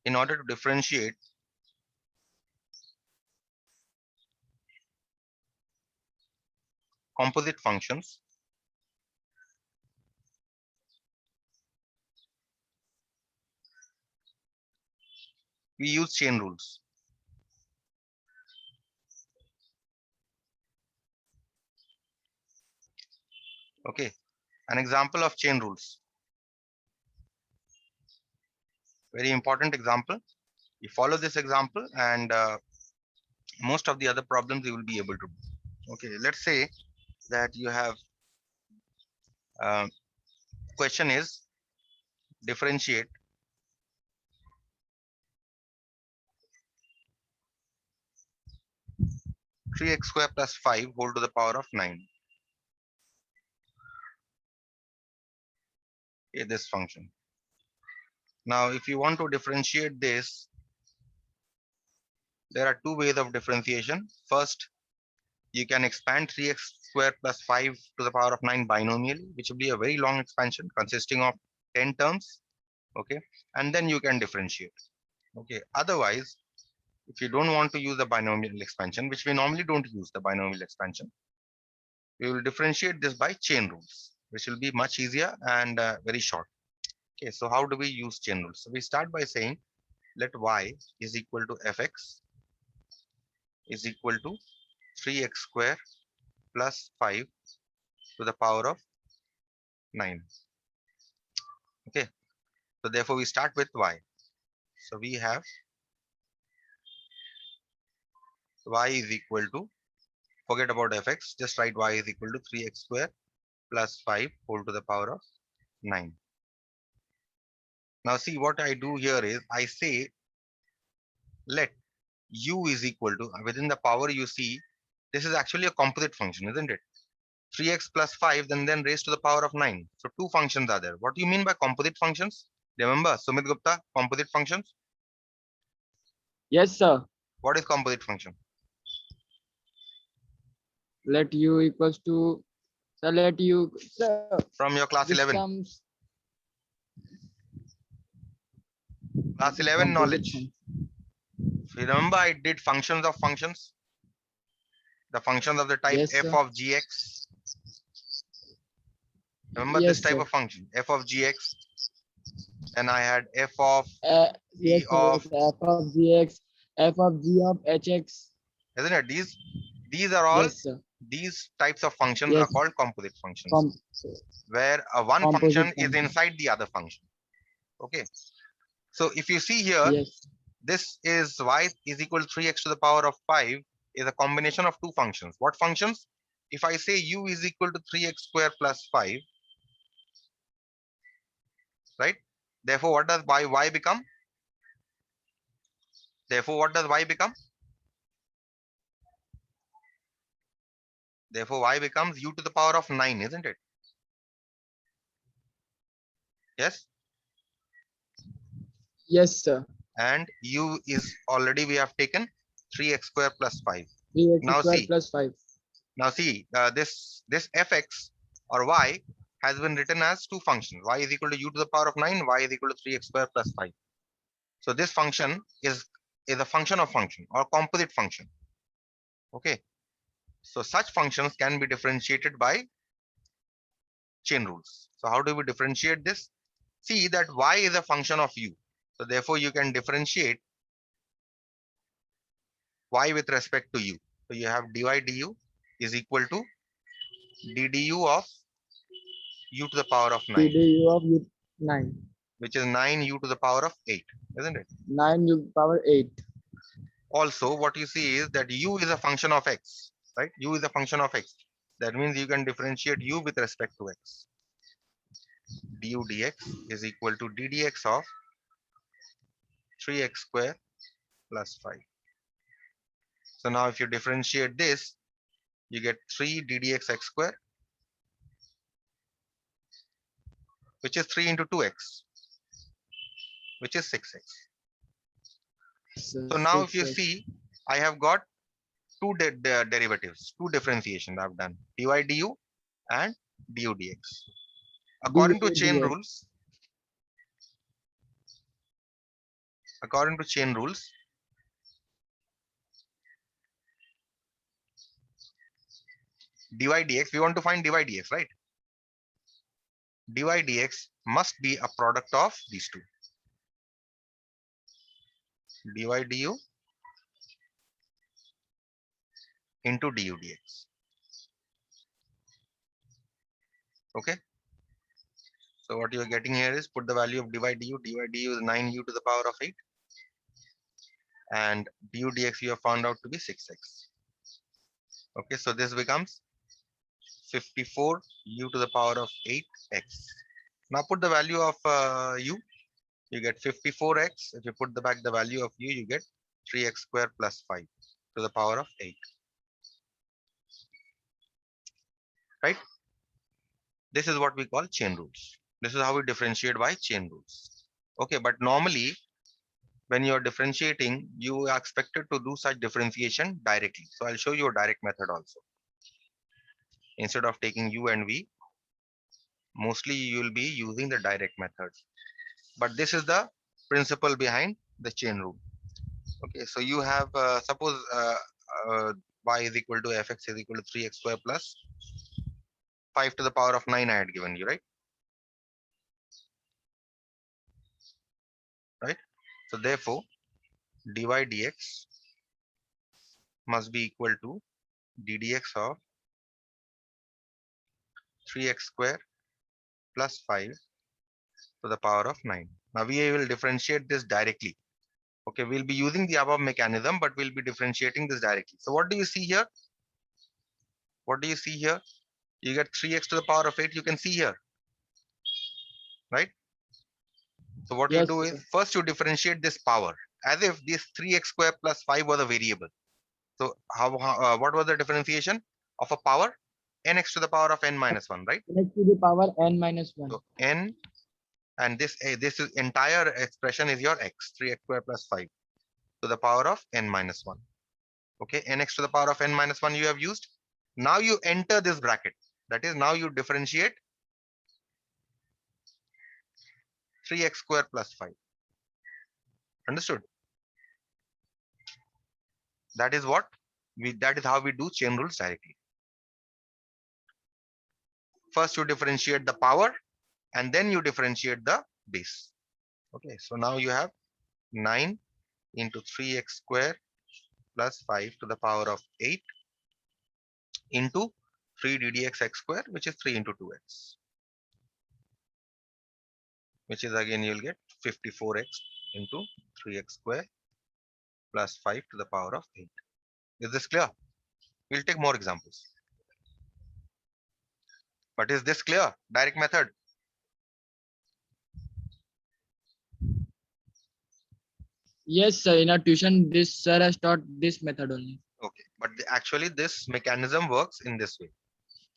in order to differentiate composite functions, we use chain rules. Okay, an example of chain rules. Very important example. You follow this example and most of the other problems you will be able to do. Okay, let's say that you have question is differentiate 3x square plus 5 whole to the power of 9. Okay, this function. Now, if you want to differentiate this, there are two ways of differentiation. First, you can expand 3x square plus 5 to the power of 9 binomially, which will be a very long expansion consisting of 10 terms. Okay, and then you can differentiate. Okay, otherwise, if you don't want to use the binomial expansion, which we normally don't use the binomial expansion, we will differentiate this by chain rules, which will be much easier and very short. Okay, so how do we use chain rules? So we start by saying let y is equal to fx is equal to 3x square plus 5 to the power of 9. Okay, so therefore we start with y. So we have y is equal to, forget about fx, just write y is equal to 3x square plus 5 whole to the power of 9. Now see what I do here is I say let u is equal to, within the power you see, this is actually a composite function, isn't it? 3x plus 5 then raised to the power of 9. So two functions are there. What do you mean by composite functions? Remember, Sumit Gupta, composite functions? Yes, sir. What is composite function? Let u equals to, so let u, sir, From your class this 11. comes Class 11 composite knowledge. function. If you remember, I did functions of functions. The functions of the type Yes, f sir. of gx. Remember this Yes, type sir. of function, f of gx. Then I had f of Yes, g sir. of, Yes, f of gx, f of g of hx. isn't it? These are all, Yes, sir. these types of functions are Yes, called composite functions, com where one composite function is function. inside the other function. Okay. So if you see here, Yes. this is y is equal to 3x to the power of 5 is a combination of two functions. What functions? If I say u is equal to 3x square plus 5, right? Therefore, what does y become? Therefore, what does y become? Therefore, y becomes u to the power of 9, isn't it? Yes. Yes, sir. And u is already we have taken 3x square plus 5. 3x Now square see, plus 5. this fx or y has been written as two functions. Y is equal to u to the power of 9, y is equal to 3x square plus 5. So this function is a function of function or composite function. Okay. So such functions can be differentiated by chain rules. So how do we differentiate this? See that y is a function of u. So therefore you can differentiate y with respect to u. So you have dy du is equal to ddu of u to the power of 9, ddu of u 9. which is 9 u to the power of 8, isn't it? 9 u power 8. Also, what you see is that u is a function of x, right? U is a function of x. That means you can differentiate u with respect to x. Du dx is equal to ddx of 3x square plus 5. So now if you differentiate this, you get 3 ddx x square, which is 3 into 2x, which is 6x. So So now if you 6x. see, I have got two derivatives, two differentiations I've done, dy du and du dx. du According to chain dx. rules, according to chain rules, dy dx, we want to find dy dx, right? Dy dx must be a product of these two. Dy du into du dx. Okay. So what you are getting here is put the value of dy du. Dy du is 9u to the power of 8. And du dx you have found out to be 6x. Okay. So this becomes 54u to the power of 8x. Now put the value of u. You get 54x. If you put back the value of u, you get 3x square plus 5 to the power of 8. Right? This is what we call chain rules. This is how we differentiate by chain rules. Okay, but normally when you are differentiating, you are expected to do such differentiation directly. So I'll show you a direct method also. Instead of taking u and v, mostly you will be using the direct method. But this is the principle behind the chain rule. Okay, so you have suppose y is equal to fx is equal to 3x square plus 5 to the power of 9 I had given you, right? Right. So therefore, dy dx must be equal to ddx of 3x square plus 5 to the power of 9. Now we will differentiate this directly. Okay, we'll be using the above mechanism, but we'll be differentiating this directly. So what do you see here? What do you see here? You get 3x to the power of 8. You can see here, right? So what you Yes, do is sir. first you differentiate this power as if this 3x square plus 5 was a variable. So what was the differentiation of a power? Nx to the power of n minus 1, right? X to the power n minus 1. So n, and this is entire expression is your x, 3x square plus 5 to the power of n minus 1. Okay, nx to the power of n minus 1 you have used. Now you enter this bracket. That is, now you differentiate 3x square plus 5. Understood? That is that is how we do chain rules directly. First you differentiate the power and then you differentiate the base. Okay, so now you have 9 into 3x square plus 5 to the power of 8 into 3 ddx x square, which is 3 into 2x, which is again you'll get 54x into 3x square plus 5 to the power of 8. Is this clear? We'll take more examples. But is this clear? Direct method. Yes, sir. In our tuition, this sir has taught this method only. Okay, but actually this mechanism works in this way.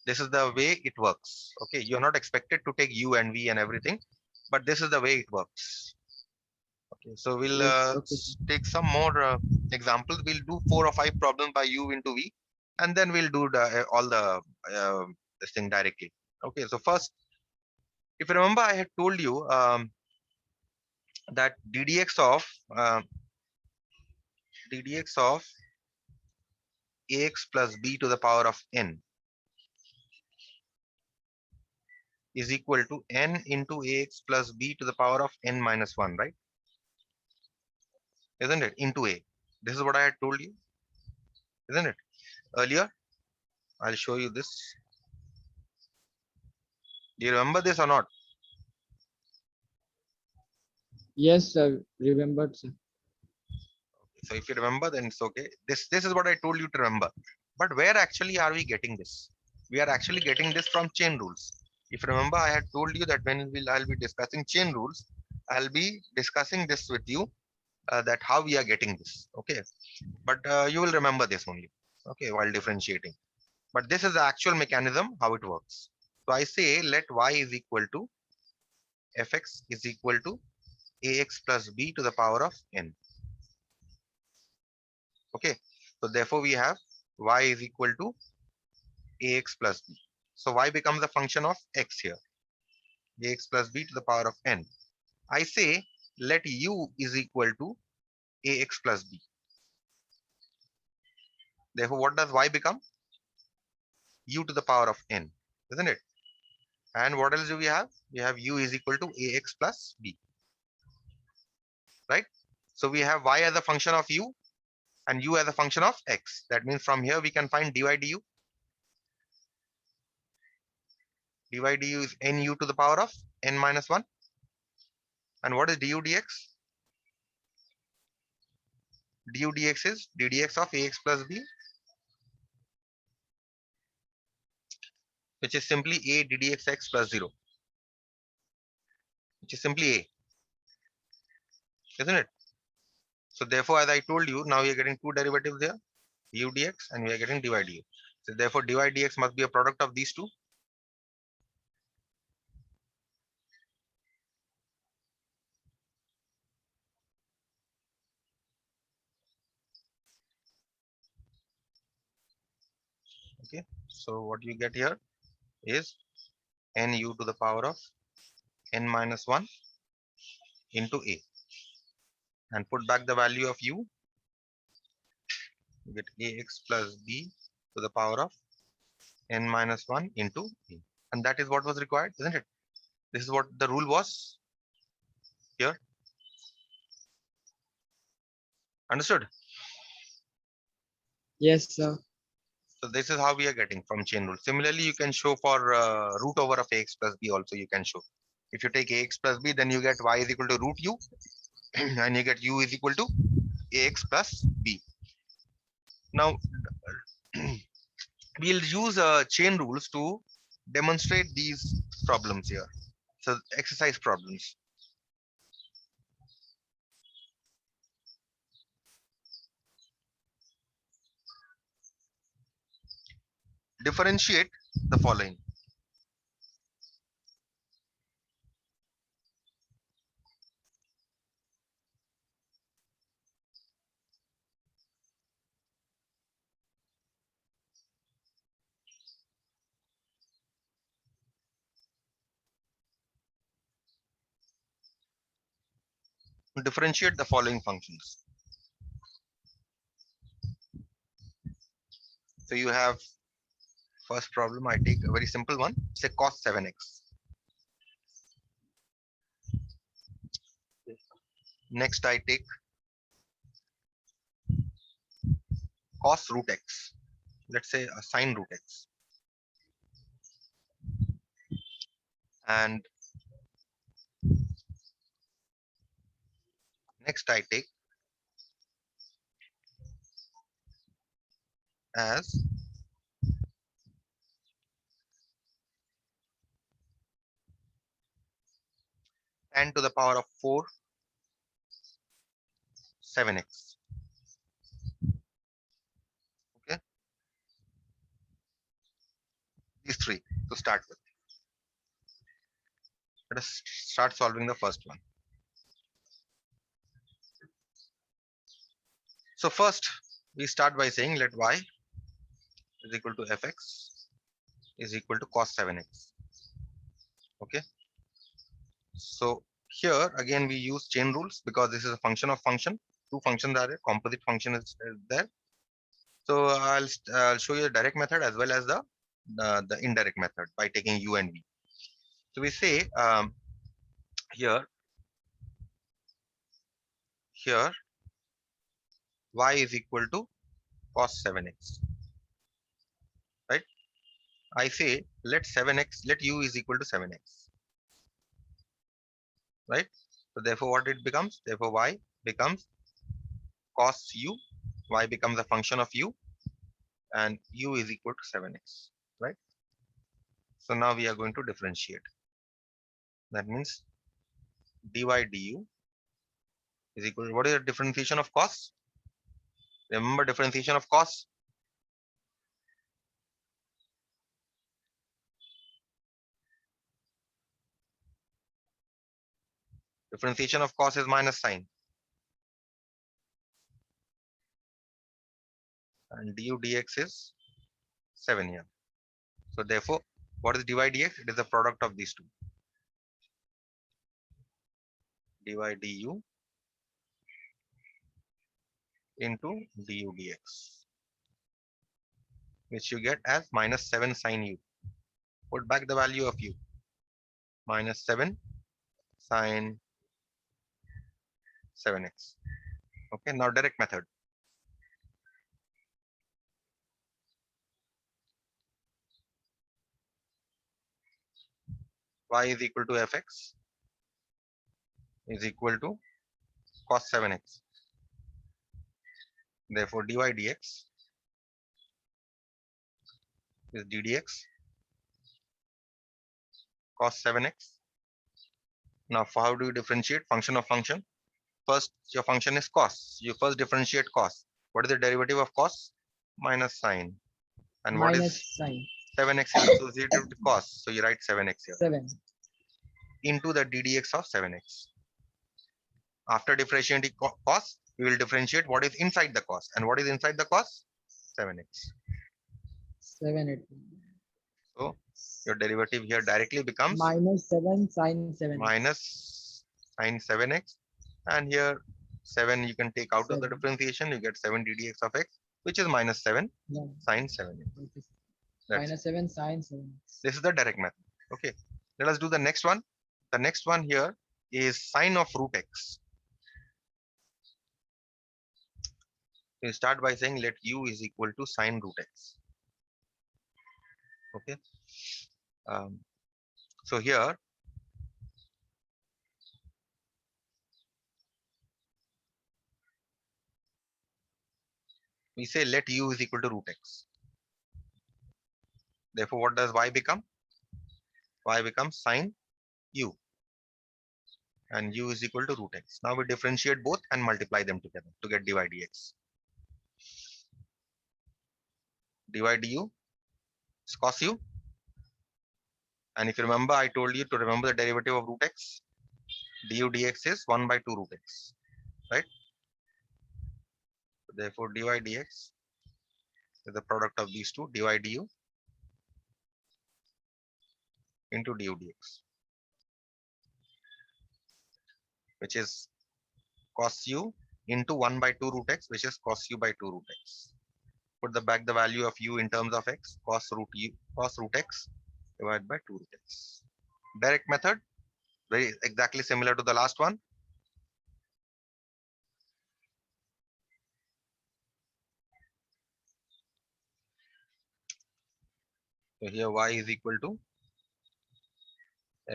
This is the way it works. Okay, you're not expected to take u and v and everything, but this is the way it works. Okay, so we'll Yes, okay, sir. take some more examples. We'll do 4 or 5 problems by u into v, and then we'll do all the this thing directly. Okay, so first, if you remember, I had told you that ddx of ax plus b to the power of n is equal to n into ax plus b to the power of n minus 1, right? Isn't it? Into a. This is what I had told you, isn't it? Earlier, I'll show you this. Do you remember this or not? Yes, sir. Remembered, sir. So if you remember, then it's okay. This is what I told you to remember. But where actually are we getting this? We are actually getting this from chain rules. If you remember, I had told you that I'll be discussing chain rules, I'll be discussing this with you, that how we are getting this. Okay, but you will remember this only. Okay, while differentiating. But this is the actual mechanism how it works. So I say let y is equal to fx is equal to ax plus b to the power of n. Okay, so therefore we have y is equal to ax plus b. So y becomes a function of x here, ax plus b to the power of n. I say let u is equal to ax plus b. Therefore, what does y become? U to the power of n, isn't it? And what else do we have? We have u is equal to ax plus b, right? So we have y as a function of u and u as a function of x. That means from here we can find dy du. Dy du is nu to the power of n minus 1. And what is du dx? Du dx is ddx of ax plus b, which is simply a ddxx plus 0, which is simply a, isn't it? So therefore, as I told you, now we are getting two derivatives here, u dx and we are getting dy du. So therefore, dy dx must be a product of these two. Okay, so what you get here is nu to the power of n minus 1 into a, and put back the value of u, you get ax plus b to the power of n minus 1 into a. And that is what was required, isn't it? This is what the rule was here. Understood? Yes, sir. So this is how we are getting from chain rule. Similarly, you can show for root over of ax plus b also you can show. If you take ax plus b, then you get y is equal to root u and you get u is equal to ax plus b. Now, we'll use chain rules to demonstrate these problems here. So exercise problems. Differentiate the following. Differentiate the following functions. So you have first problem, I take a very simple one, say cos 7x. Next I take cos root x. Let's say a sine root x. And next I take as tan to the power of 4 7x. Okay, these three to start with. Let us start solving the first one. So first we start by saying let y is equal to fx is equal to cos 7x. Okay, so here again we use chain rules because this is a function of function. Two functions are there, composite function is there. So I'll show you the direct method as well as the indirect method by taking u and v. So we say here y is equal to cos 7x, right? I say let u is equal to 7x, right? So therefore what it becomes? Therefore y becomes cos u, y becomes a function of u, and u is equal to 7x, right? So now we are going to differentiate. That means dy du is equal to, what is the differentiation of cos? Remember differentiation of cos? Differentiation of cos is minus sign. And du dx is 7 here. So therefore, what is dy dx? It is the product of these two. dy du into du dx, which you get as minus 7 sine u. Put back the value of u, minus 7 sine 7x. Okay, now direct method. Y is equal to fx is equal to cos 7x. Therefore, dy dx is ddx cos 7x. Now, for how do you differentiate function of function? First, your function is cos. You first differentiate cos. What is the derivative of cos? Minus sine. And what is minus sine 7x is associated with cos. So you write 7x here 7. into the ddx of 7x. After differentiating cos, we will differentiate what is inside the cos. And what is inside the cos? 7x. 7 it So your derivative here directly becomes minus 7 sine 7. minus sine 7x. And here 7 you can take out of the 7. differentiation. You get 7 ddx of x, which is minus 7 No, sine 7x. it is That's minus 7 sine 7. This is the direct method. Okay. Let us do the next one. The next one here is sine of root x. We start by saying let u is equal to sine root x. Okay. Um, so here we say let u is equal to root x. Therefore, what does y become? Y becomes sine u, and u is equal to root x. Now we differentiate both and multiply them together to get dy dx. Dy du is cos u. And if you remember, I told you to remember the derivative of root x. Du dx is 1 by 2 root x, right? Therefore, dy dx is the product of these two, dy du into du dx, which is cos u into 1 by 2 root x, which is cos u by 2 root x. Put the back the value of u in terms of x, cos root x divided by 2 root x. Direct method, very exactly similar to the last one. So here y is equal to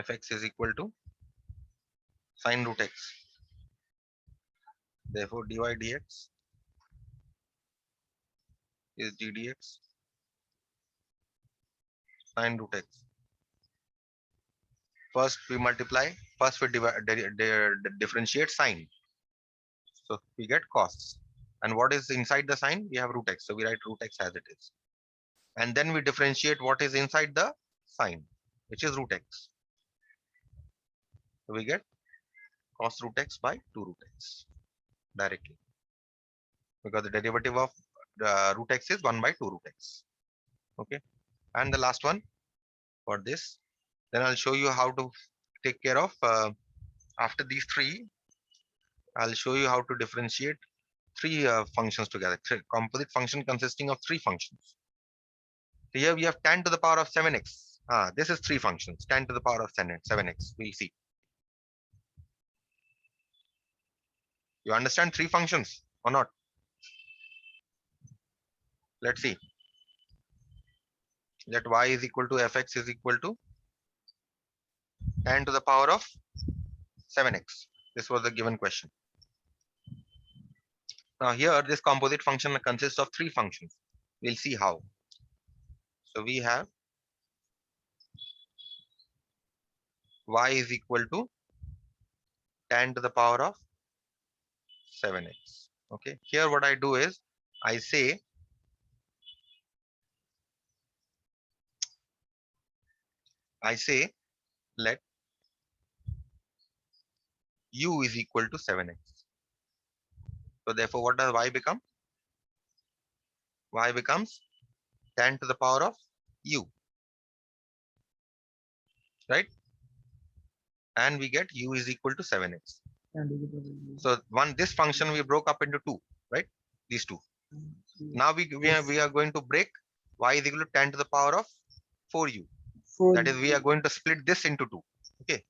fx is equal to sine root x. Therefore, dy dx is ddx sine root x. First we multiply, first we differentiate sine. So we get cos. And what is inside the sine? We have root x. So we write root x as it is. And then we differentiate what is inside the sine, which is root x. So we get cos root x by 2 root x directly. Because the derivative of root x is 1 by 2 root x. Okay. And the last one for this, then I'll show you how to take care of after these three. I'll show you how to differentiate three functions together. Composite function consisting of three functions. So here we have tan to the power of 7x. This is three functions. Tan to the power of 7x. We'll see. You understand three functions or not? Let's see. Let y is equal to fx is equal to tan to the power of 7x. This was the given question. Now here this composite function consists of three functions. We'll see how. So we have y is equal to tan to the power of 7x. Okay. Here what I do is I say let u is equal to 7x. So therefore, what does y become? Y becomes tan to the power of u, right? And we get u is equal to 7x. So this function we broke up into two, right? These two. Now we are going to break y is equal to 10 to the power of 4u. That is, we are going to split this into two. Okay.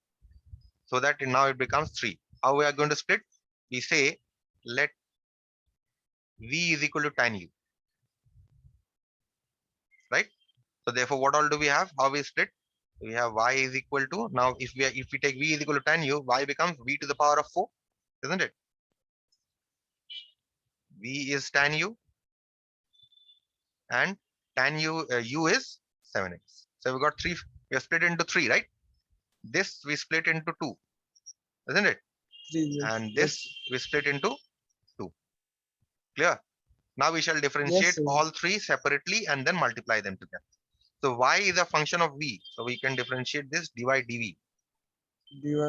So that now it becomes 3. How we are going to split? We say let v is equal to tan u. Right? So therefore, what all do we have? How we split? We have y is equal to, now if we take v is equal to tan u, y becomes v to the power of 4, isn't it? V is tan u and tan u is 7x. So we got 3, we have split into 3, right? This we split into 2, isn't it? And this we split into 2. Clear? Now we shall differentiate all 3 separately and then multiply them together. So y is a function of v. So we can differentiate this dy dv,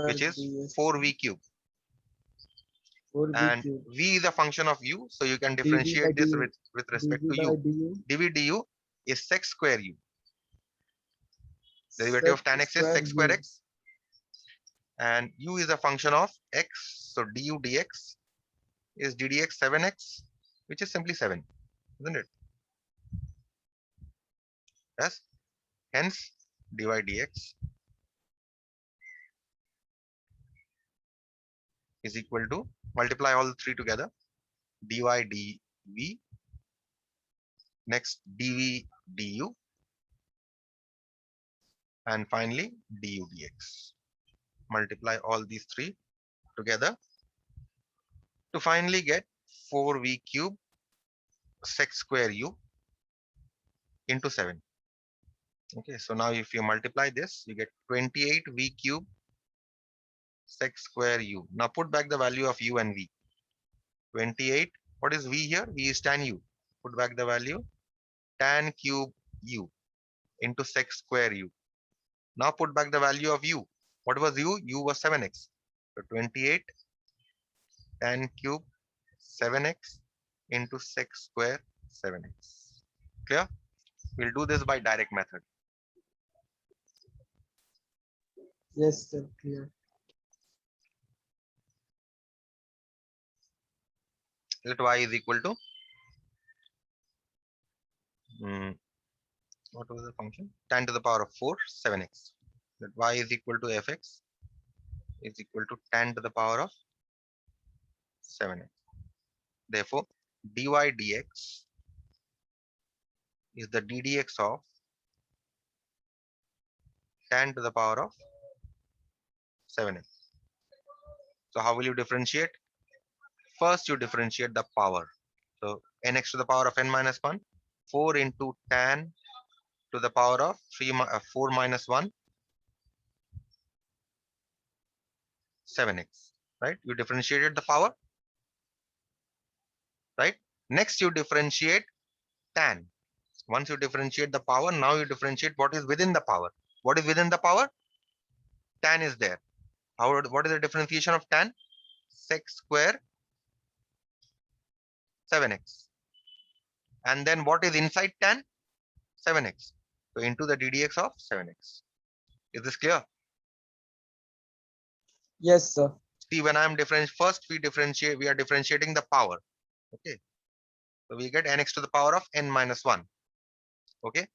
which is 4v cube. And v is a function of u. So you can differentiate this with respect to u. dv du is sec square u. Derivative of tan x is sec square x. And u is a function of x. So du dx is ddx 7x, which is simply 7, isn't it? Yes. Hence, dy dx is equal to, multiply all 3 together, dy dv, next dv du, and finally du dx. Multiply all these 3 together to finally get 4v cube sec square u into 7. Okay, so now if you multiply this, you get 28v cube sec square u. Now put back the value of u and v. 28, what is v here? V is tan u. Put back the value, tan cube u into sec square u. Now put back the value of u. What was u? U was 7x. So 28 tan cube 7x into sec square 7x. Clear? We'll do this by direct method. Yes, sir, clear. Let y is equal to, what was the function? Tan to the power of 4, 7x. Let y is equal to fx is equal to tan to the power of 7x. Therefore, dy dx is the ddx of tan to the power of 7x. So how will you differentiate? First, you differentiate the power. So nx to the power of n minus 1, 4 into tan to the power of 4 minus 1, 7x. Right? You differentiated the power. Right? Next, you differentiate tan. Once you differentiate the power, now you differentiate what is within the power. What is within the power? Tan is there. What is the differentiation of tan? Sec square 7x. And then what is inside tan? 7x. So into the ddx of 7x. Is this clear? Yes, sir. See, when I'm first we are differentiating the power. Okay. So we get nx to the power of n minus 1. Okay.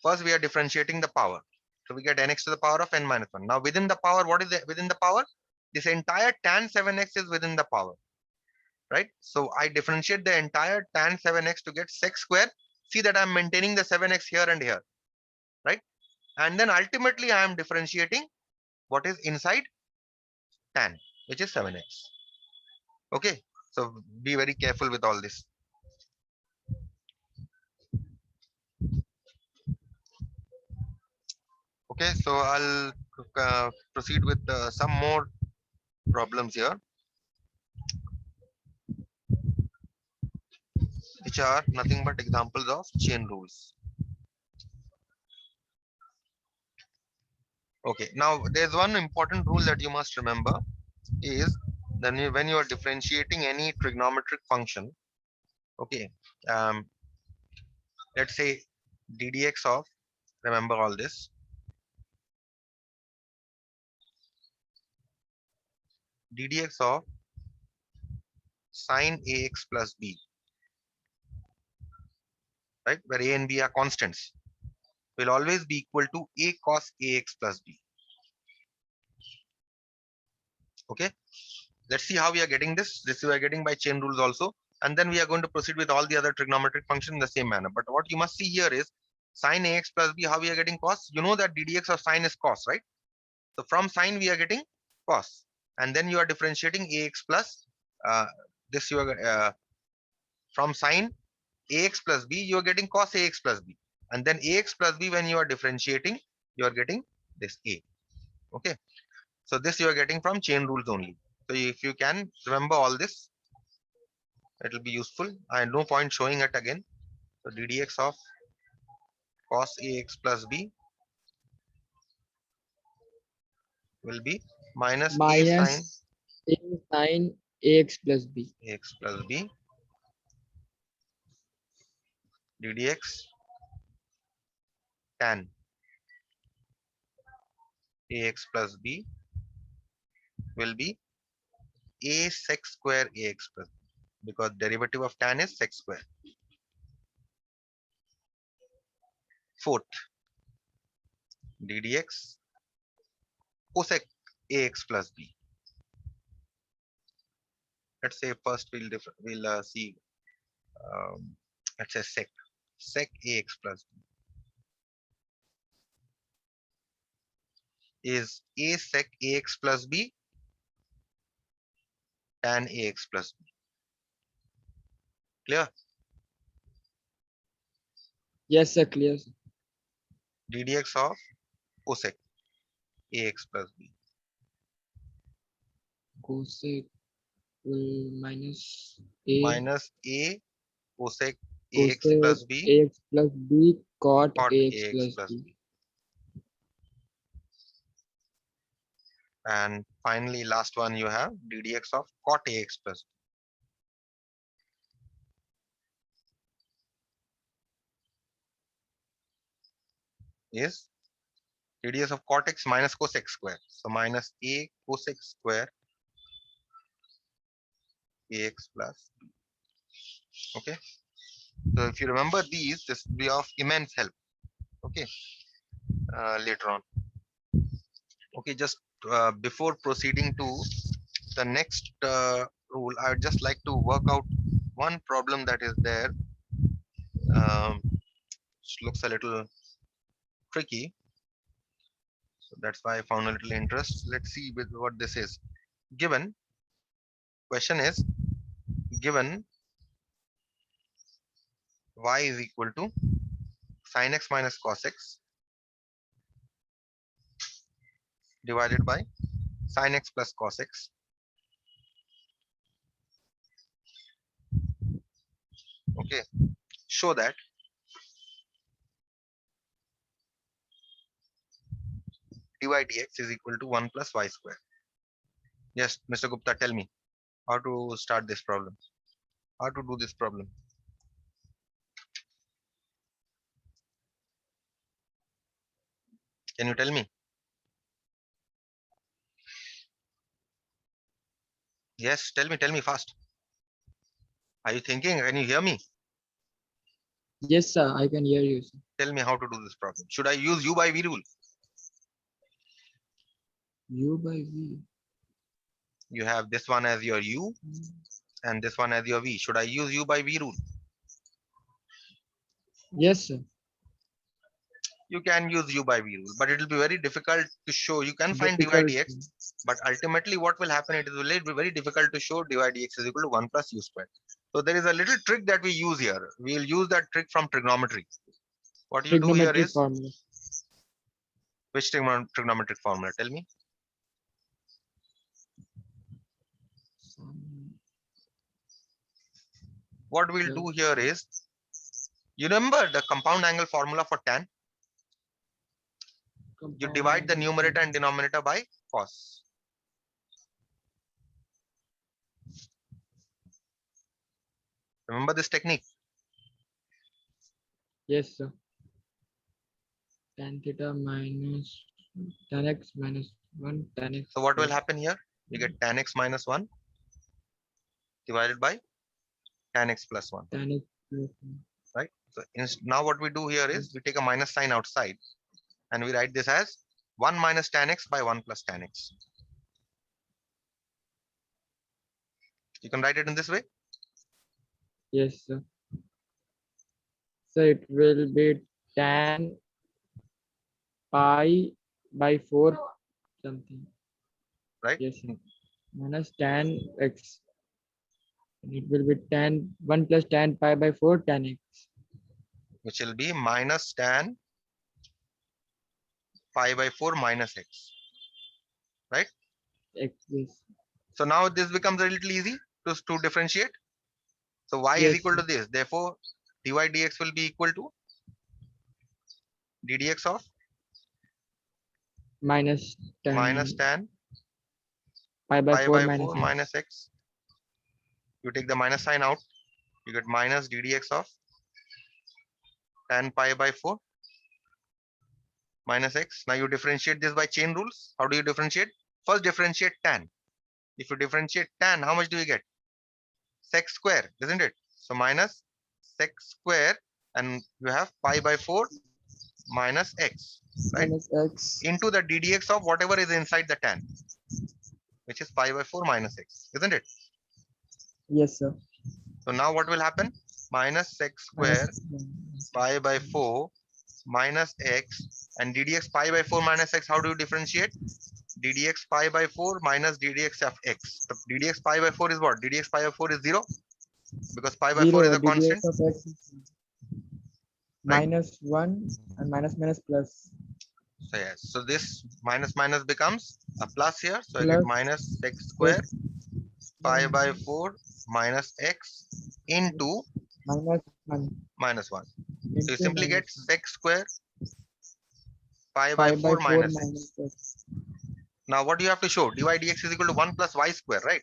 First we are differentiating the power. So we get nx to the power of n minus 1. Now within the power, what is within the power? This entire tan 7x is within the power. Right? So I differentiate the entire tan 7x to get sec square. See that I'm maintaining the 7x here and here. Right? And then ultimately I am differentiating what is inside tan, which is 7x. Okay. So be very careful with all this. Okay. So I'll proceed with some more problems here, which are nothing but examples of chain rules. Okay, now there's one important rule that you must remember is then when you are differentiating any trigonometric function, okay, let's say ddx of, remember all this, ddx of sine ax plus b, right, where a and b are constants, will always be equal to a cos ax plus b. Okay, let's see how we are getting this. This we are getting by chain rules also, and then we are going to proceed with all the other trigonometric functions in the same manner. But what you must see here is sine ax plus b, how we are getting cos. You know that ddx of sine is cos, right? So from sine we are getting cos, and then you are differentiating ax plus uh, this you are from sine ax plus b, you are getting cos ax plus b, and then ax plus b, when you are differentiating, you are getting this a. Okay, so this you are getting from chain rules only. So if you can remember all this, it will be useful. I no point showing it again. So ddx of cos ax plus b will be minus a sine minus a sine ax plus b. ax plus b ddx tan ax plus b will be a sec square ax plus b, because derivative of tan is sec square. Fourth, ddx cosec ax plus b. Let's say first we'll see let's say sec ax plus b is a sec ax plus b tan ax plus b. Clear? Yes, sir, clear, sir. ddx of cosec ax plus b Cosec will minus a minus a cosec ax cosec plus b ax plus b cot cot ax ax plus plus b. b. And finally, last one you have ddx of cot ax plus b is ddx of cot x minus cosec square. So minus a cosec square ax plus b. Okay. So if you remember these, this will be of immense help. Okay. Later on. Okay. Just before proceeding to the next rule, I would just like to work out one problem that is there. Which looks a little tricky. So that's why I found a little interest. Let's see with what this is. Given, question is given y is equal to sin x minus cos x divided by sin x plus cos x. Okay, show that dy dx is equal to 1 plus y square. Yes, Mr. Gupta, tell me how to start this problem. How to do this problem? Can you tell me? Yes, tell me fast. Are you thinking? Can you hear me? Yes, sir, I can hear you, sir. Tell me how to do this problem. Should I use u by v rule? U by v. You have this one as your u and this one as your v. Should I use u by v rule? Yes, sir. You can use u by v rule, but it will be very difficult to show. You can find dy Difficult. dx, but ultimately what will happen, it will be very difficult to show dy dx is equal to 1 plus u squared. So there is a little trick that we use here. We will use that trick from trigonometry. What you do here Trigonometric is, formula. which trigonometric formula? Tell me. What we'll do here is, you remember the compound angle formula for tan? You divide the numerator and denominator by cos. Remember this technique? Yes, sir. tan theta minus tan x minus 1 tan x So what will plus happen here? You get tan x minus 1 divided by tan x plus 1, tan x plus 1. right? So now what we do here is we take a minus sign outside and we write this as 1 minus tan x by 1 plus tan x. You can write it in this way. Yes, sir. So it will be tan pi by 4 something. Right? Yes, sir. Minus tan x. And it will be tan 1 plus tan pi by 4 tan x. Which will be minus tan pi by 4 minus x, right? X, yes. So now this becomes a little easy to differentiate. So y is Yes, equal to sir. this. Therefore, dy dx will be equal to ddx of Minus minus tan tan pi by pi 4 by minus 4 x. minus x. You take the minus sign out, you get minus ddx of tan pi by 4 minus x. Now you differentiate this by chain rules. How do you differentiate? First differentiate tan. If you differentiate tan, how much do you get? Sec square, isn't it? So minus sec square, and you have pi by 4 minus x, right? Minus x. Into the ddx of whatever is inside the tan, which is pi by 4 minus x, isn't it? Yes, sir. So now what will happen? Minus sec square Minus pi by 4 minus x, and ddx pi by 4 minus x. How do you differentiate? ddx pi by 4 minus ddx of x. So ddx pi by 4 is what? ddx pi by 4 is 0, because pi by 4 is 0 a constant. ddx of x is Right? minus 1 and minus minus plus. So yes, so this minus minus becomes a plus here. So I get Plus minus sec square pi by 4 minus x into minus 1 minus 1. So you into simply get minus 1. sec square pi by 5 by 4 4 minus x. minus x. Now what do you have to show? Dy dx is equal to 1 plus y square, right?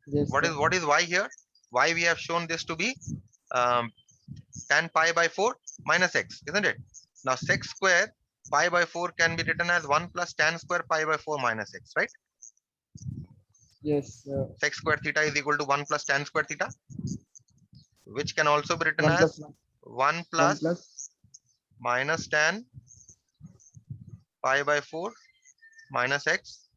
Yes, What sir. is y here? Y we have shown this to be um, tan pi by 4 minus x, isn't it? Now sec square pi by 4 can be written as 1 plus tan square pi by 4 minus x, right? Yes, sir. Sec square theta is equal to 1 plus tan square theta, which can also be written 1 plus as 1. 1 1 plus plus. minus tan pi by 4 minus x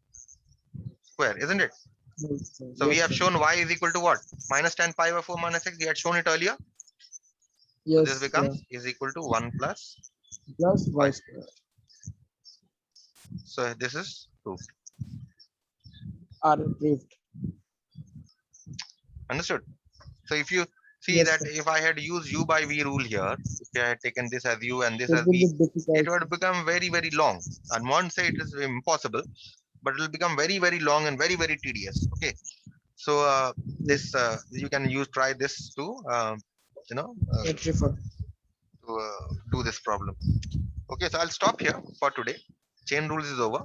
square, isn't it? Yes, sir. So we Yes, have sir. shown y is equal to what? Minus tan pi by 4 minus x. We had shown it earlier. So this Yes, sir. becomes is equal to 1 plus Plus y y square. square. So this is proved. Are proved. Understood? So if you see Yes, that sir. if I had used u by v rule here, if I had taken this as u and this It as will v, be it difficult. would become very, very long. And won't say it is impossible, but it will become very, very long and very, very tedious. Okay. So Yes. this you can try this to you know Let's refer. to do this problem. Okay, so I'll stop here for today. Chain rules is over.